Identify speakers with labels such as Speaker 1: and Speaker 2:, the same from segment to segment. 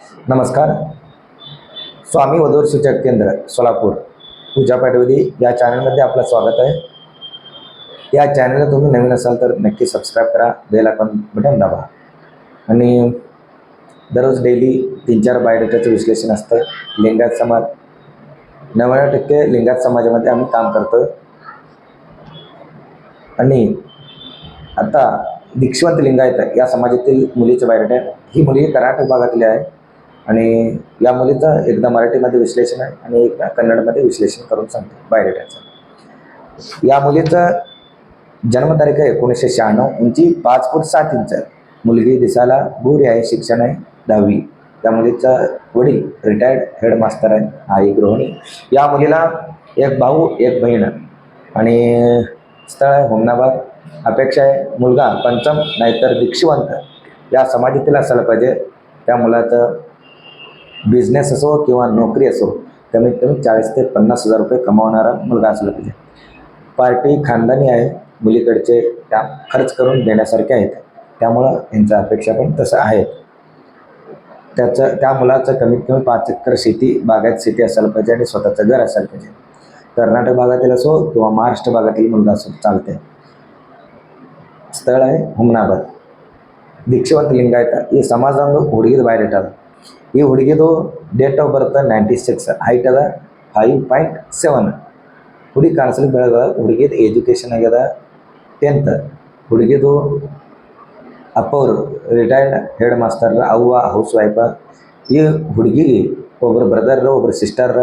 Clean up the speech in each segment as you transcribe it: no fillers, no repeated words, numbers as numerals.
Speaker 1: नमस्कार. स्वामी वधूवर सूचक केंद्र सोलापूर पूजा पाटवदी या चॅनलमध्ये आपलं स्वागत आहे. या चॅनलला तुम्ही नवीन असाल तर नक्की सबस्क्राईब करा, बेल आयकॉन बटन दाबा आणि दररोज डेली 3-4 बायोडेटाचं विश्लेषण असतं. लिंगायत समाज 99% लिंगायत समाजामध्ये आम्ही काम करतो आणि आता दीक्षवंत लिंगायत या समाजातील मुलीचे बायोडेटा. ही मुली कर्नाटक भागातली आहे आणि या मुलीचं एकदा मराठीमध्ये विश्लेषण आहे आणि एकदा कन्नडमध्ये विश्लेषण करून सांगतो बायोडेटाचं. या मुलीचं जन्मतारीख आहे 1996, उंची 5 फूट 7 इंच, मुलगी दिसायला गोरी आहे, शिक्षण आहे 10वी. त्या मुलीचा वडील रिटायर्ड हेडमास्टर आहे, आई गृहिणी. या मुलीला एक भाऊ एक बहीण आणि स्थळ आहे हुमनाबाद. अपेक्षा आहे मुलगा पंचम नाहीतर दीक्षवंत या समाजातील असायला पाहिजे. त्या मुलाचं बिझनेस असो किंवा नोकरी असो कमीत कमी 40 ते 50 हजार रुपये कमावणारा मुलगा असला पाहिजे. पार्टी खानदानी आहे, मुलीकडचे त्या खर्च करून देण्यासारखे आहेत, त्यामुळं यांच्या अपेक्षा पण तसं आहेत. त्या मुलाचं कमीत कमी 5 एकर शेती बागायत शेती असायला पाहिजे आणि स्वतःचं घर असायला पाहिजे. कर्नाटक भागातील असो किंवा महाराष्ट्र भागातील मुलगा असो चालते. स्थळ आहे हुमनाबाद. दीक्षवंत लिಂಗಾಯತ ಈ ಸಮಾಜದೊಂದು ಹುಡುಗಿದ ಬಯೋಡೇಟಾ ಅದ. ಈ ಹುಡುಗಿದು ಡೇಟ್ ಆಫ್ ಬರ್ತ್ 96, ಹೈಟ್ ಅದ 5.7. ಹುಡುಗಿ ಕಾಣಿಸ್ಲಿಕ್ಕೆ ಬೆಳದ. ಹುಡುಗಿದ ಎಜುಕೇಷನ್ ಆಗ್ಯದ 10th. ಹುಡುಗಿದು ಅಪ್ಪ ಅವರು ರಿಟೈರ್ಡ್ ಹೆಡ್ ಮಾಸ್ಟರ್, ಅವ್ವ ಹೌಸ್ ವೈಫ. ಈ ಹುಡುಗಿಗೆ ಒಬ್ಬರು ಬ್ರದರ್ ಒಬ್ಬರು ಸಿಸ್ಟರ್.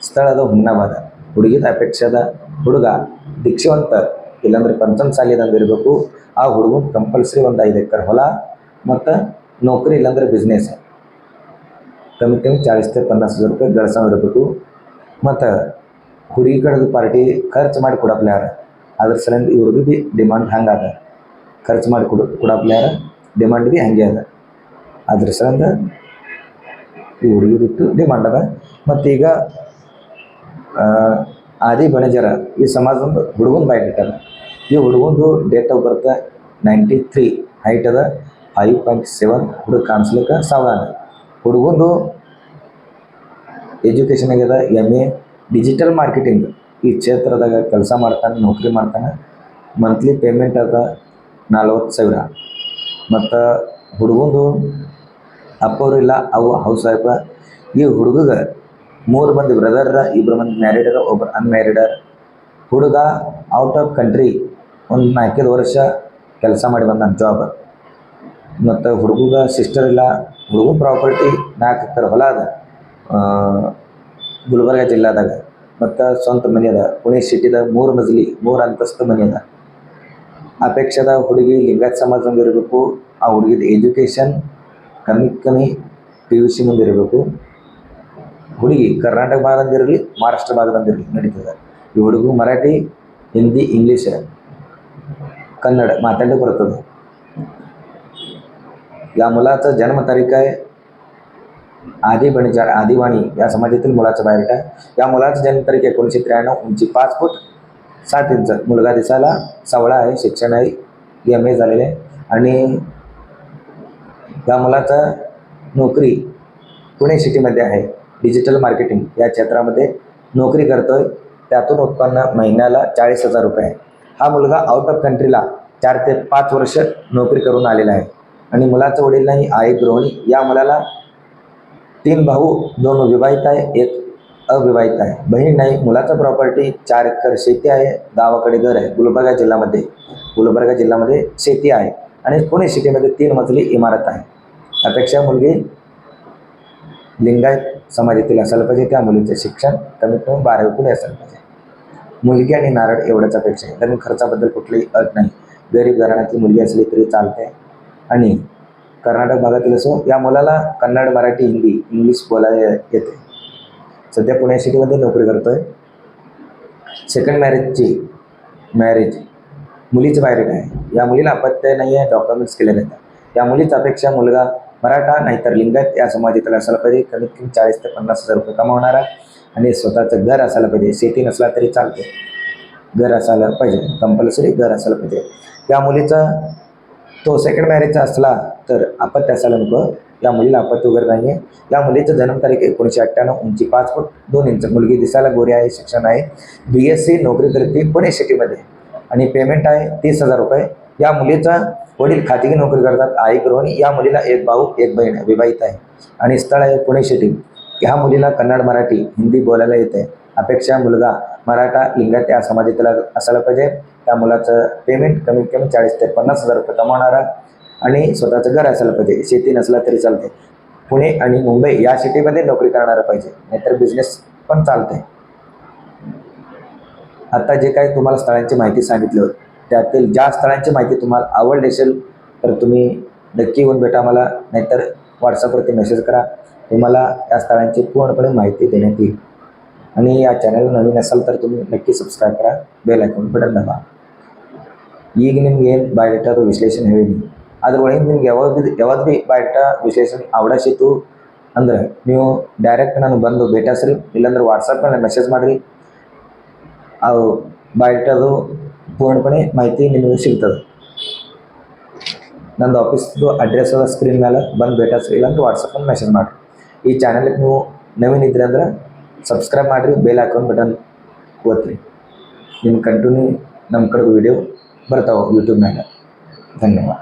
Speaker 1: ಸ್ಥಳ ಅದ ಹುಮ್ನಾಬಾದ. ಹುಡುಗಿದ ಅಪೇಕ್ಷೆ ಅದ ಹುಡುಗ ದೀಕ್ಷವಂತ ಇಲ್ಲಾಂದ್ರೆ ಪಂಚಮ ಸಾಲಿದಂಗೆ ಇರಬೇಕು. ಆ ಹುಡುಗನ ಕಂಪಲ್ಸರಿ ಒಂದು 5 ಎಕರೆ ಹೊಲ ಮತ್ತು ನೌಕರಿ ಇಲ್ಲಾಂದ್ರೆ ಬಿಸ್ನೆಸ್ ಕಮ್ಮಿ ಕಮ್ಮಿ 40 ते 50 हजार ರೂಪಾಯಿ ಗಳಿಸೋದಿರಬೇಕು. ಮತ್ತು ಹುಡುಗಿ ಕಡೆದು ಪಾರ್ಟಿ ಖರ್ಚು ಮಾಡಿ ಕೊಡಪ್ಲೆ ಯಾರ ಅದ್ರ ಸಲಿಂದ ಇವ್ರದ್ದು ಭೀ ಡಿಮಾಂಡ್ ಹಂಗೆ ಅದ. ಖರ್ಚು ಮಾಡಿ ಕೊಡಪ್ಲೆ ಯಾರ ಡಿಮಾಂಡ್ ಭೀ ಹಂಗೆ ಅದ. ಅದ್ರ ಸಲಿಂದ ಈ ಹುಡುಗಿ ಬಿಟ್ಟು ಡಿಮಾಂಡ್ ಅದ. ಮತ್ತೀಗ ಆದಿ ಬಣಜರ ಈ ಸಮಾಜದೊಂದು ಹುಡುಗನ ಬಯೋಡೇಟಾ ಅದ. ಈ ಹುಡುಗಂದು ಡೇಟ್ ಆಫ್ ಬರ್ತ್ 93, ಹೈಟ್ ಅದ 5.7. ಹುಡುಗ ಕಾಣಿಸ್ಲಿಕ್ಕೆ ಸಾವಧಾನ. ಹುಡುಗಂದು ಎಜುಕೇಷನ್ ಆಗ್ಯದ MA ಡಿಜಿಟಲ್ ಮಾರ್ಕೆಟಿಂಗ್. ಈ ಕ್ಷೇತ್ರದಾಗ ಕೆಲಸ ಮಾಡ್ತಾನೆ, ನೌಕರಿ ಮಾಡ್ತಾನೆ. ಮಂತ್ಲಿ ಪೇಮೆಂಟ್ ಅದ 40,000. ಮತ್ತು ಹುಡುಗಂದು ಅಪ್ಪವ್ರಿಲ್ಲ, ಅವ್ವ ಹೌಸ್ ವೈಫ. ಈ ಹುಡುಗಗೆ 3 ಮಂದಿ ಬ್ರದರ್, 2 ಮಂದಿ ಮ್ಯಾರಿಡರ್, ಒಬ್ಬರು ಅನ್ಮ್ಯಾರಿಡರ್. ಹುಡುಗ ಔಟ್ ಆಫ್ ಕಂಟ್ರಿ ಒಂದು 4 ವರ್ಷ ಕೆಲಸ ಮಾಡಿ ಬಂದಾನ ಜಾಬ್. ಮತ್ತು ಹುಡುಗ ಸಿಸ್ಟರ್ ಇಲ್ಲ. ಹುಡುಗನ ಪ್ರಾಪರ್ಟಿ 4 ಎಕರೆ ಹೊಲ ಅದ ಗುಲ್ಬರ್ಗ ಜಿಲ್ಲಾದಾಗ. ಮತ್ತು ಸ್ವಂತ ಮನೆ ಅದ ಪುಣೆ ಸಿಟಿದಾಗ 3 ಮಜಲಿ 3 ಅಂತಸ್ತು ಮನೆ ಅದ. ಅಪೇಕ್ಷದ ಹುಡುಗಿ ಲಿಂಗಾಯತ ಸಮಾಜದಿಂದ ಇರಬೇಕು. ಆ ಹುಡುಗಿದ ಎಜುಕೇಷನ್ ಕಮ್ಮಿ PUC ಮುಂದೆ ಇರಬೇಕು. ಹುಡುಗಿ ಕರ್ನಾಟಕ ಭಾಗದಂದಿರಲಿ ಮಹಾರಾಷ್ಟ್ರ ಭಾಗದಂದಿರಲಿ ನಡೀತದೆ. ಈ ಹುಡುಗ ಮರಾಠಿ, ಹಿಂದಿ, इंग्लिश, कन्नड माताडलिಕ್ಕೆ ಬರ್ತದೆ. या मुलाचं जन्मतारीख आहे आदी बणजार, आदिवाणी या समाजातील मुलाचं बायोडेटा. या मुलाचं जन्मतारीख 1993, उंची 5 फूट 7 इंच, मुलगा दिसायला सावळा आहे, शिक्षण आहे MA झालेले आहे. आणि या मुलाचं नोकरी पुणे सिटीमध्ये आहे. डिजिटल मार्केटिंग या क्षेत्रामध्ये नोकरी करतोय. त्यातून उत्पन्न महिन्याला 40,000 रुपये आहे. हा मुलगा आउट ऑफ कंट्रीला 4 ते 5 वर्ष नोकरी करून आलेला आहे. आणि मुलाचं वडील नाही, आई गृहिणी. या मुलाला 3 भाऊ, 2 विवाहित आहे, 1 अविवाहित आहे. बहीण नाही. मुलाचं प्रॉपर्टी 4 एकर शेती आहे, गावाकडे घर आहे. गुलबर्गा जिल्ह्यामध्ये शेती आहे आणि पुणे सिटीमध्ये 3 मजली इमारत आहे. अपेक्षा मुलगी लिंगायत समाजातील असायला पाहिजे. त्या मुलीचं शिक्षण कमीत कमी 12वी पुढे असायला पाहिजे. मुलगी आणि नारळ एवढंच अपेक्षा आहे. लग्न खर्चाबद्दल कुठलीही अट नाही. गरीब घराण्याची मुलगी असली तरी चालते. आणि कर्नाटक भागातील असो. या मुलाला कन्नड, मराठी, हिंदी, इंग्लिश बोलायला येते. सध्या पुणे सिटीमध्ये नोकरी करतोय. सेकंड मॅरेज मुलीचं बायोडेटा आहे. या मुलीला अपत्य नाही आहे, डॉक्युमेंट्स केले जातात. या मुलीची अपेक्षा मुलगा मराठा नाहीतर लिंगायत या समाजातील असायला पाहिजे. कमीत कमी 40 ते 50 हजार रुपये कमावणारा आणि स्वतःचं घर असायला पाहिजे. शेती नसला तरी चालते, घर असायला पाहिजे, कंपल्सरी घर असायला पाहिजे. या मुलीचा तो सेकंड मॅरेजचा असला तर अपत्य असायला नको. या मुलीला अपत्य वगैरे नाही आहे. या मुलीचं जन्मतारीख 1998, उंची 5 फूट 2 इंच, मुलगी दिसायला गोरी आहे, शिक्षण आहे BSc, नोकरी करते पुणे सिटीमध्ये आणि पेमेंट आहे 30,000 रुपये. या मुलीचा वडील खाजगी नोकरी करतात, आई गृहिणी. या मुलीला एक भाऊ एक बहीण, विवाहित आहे आणि स्थळ आहे पुणे सिटी. ह्या मुलीला कन्नड, मराठी, हिंदी बोलायला येते. अपेक्षा मुलगा मराठा लिंगायत या समाजातील असायला पाहिजे. त्या मुलाचं पेमेंट कमीत कमी 40,000 ते 50,000 रुपये कमावणारा आणि स्वतःचं घर असायला पाहिजे. शेती नसला तरी चालते. पुणे आणि मुंबई या सिटीमध्ये नोकरी करणारा पाहिजे, नाहीतर बिझनेस पण चालते. आता जे काही तुम्हाला स्थळांची माहिती सांगितली होती, त्यातील ज्या स्थळांची माहिती तुम्हाला आवडली असेल तर तुम्ही नक्की येऊन भेटा मला, नाहीतर व्हॉट्सअपवरती मेसेज करा. तुम्हाला या स्थळांची पूर्णपणे माहिती देण्यात येईल. आणि या चॅनल नवीन असाल तर तुम्ही नक्की सबस्क्ರೈಬ್ करा, ಬೆಲ್ ಐಕಾನ್ ಬಟನ್ ದಬಾ. ಈಗ ನಿಮ್ಗೆ ಏನು ಬಯೋಡೇಟಾದ ವಿಶ್ಲೇಷಣೆ ಹೇಳೀನಿ ಅದ್ರೊಳಗೆ ನಿಮ್ಗೆ ಯಾವ್ದು ಭೀ ಬಯೋಡೇಟಾ ವಿಶ್ಲೇಷಣೆ ಅವಶ್ಯಕತೆ ಅಂದ್ರೆ ನೀವು ಡೈರೆಕ್ಟ್ ನಾನು ಬಂದು ಭೇಟಿಸ್ರಿ, ಇಲ್ಲಾಂದ್ರೆ ವಾಟ್ಸಪ್ನಲ್ಲಿ ಮೆಸೇಜ್ ಮಾಡಿರಿ. ಅವು ಬಯೋಡೇಟಾದು ಪೂರ್ಣಪಣೆ ಮಾಹಿತಿ ನಿಮಗೆ ಸಿಗ್ತದೆ. ನಂದು ಆಫೀಸ್ದು ಅಡ್ರೆಸ್ ಅದ ಸ್ಕ್ರೀನ್ ಮೇಲೆ ಬಂದು ಭೇಟಿಸ್ರಿ, ಇಲ್ಲಾಂದ್ರೆ ವಾಟ್ಸಪ್ನಲ್ಲಿ ಮೆಸೇಜ್ ಮಾಡಿರಿ. ಈ ಚಾನಲ್ಗೆ ನೀವು ನವೀನ್ ಇದ್ರಿ ಅಂದ್ರೆ ಸಬ್ಸ್ಕ್ರೈಬ್ ಮಾಡಿರಿ, ಬೆಲ್ ಐಕಾನ್ ಬಟನ್ ಒತ್ತಿರಿ. ನಿಮ್ಮ ಕಂಟಿನ್ಯೂ ನಮ್ಮ ಕಡೆ ವಿಡಿಯೋ ಬರ್ತಾವೆ ಯೂಟ್ಯೂಬ್ನಾಗ. ಧನ್ಯವಾದ.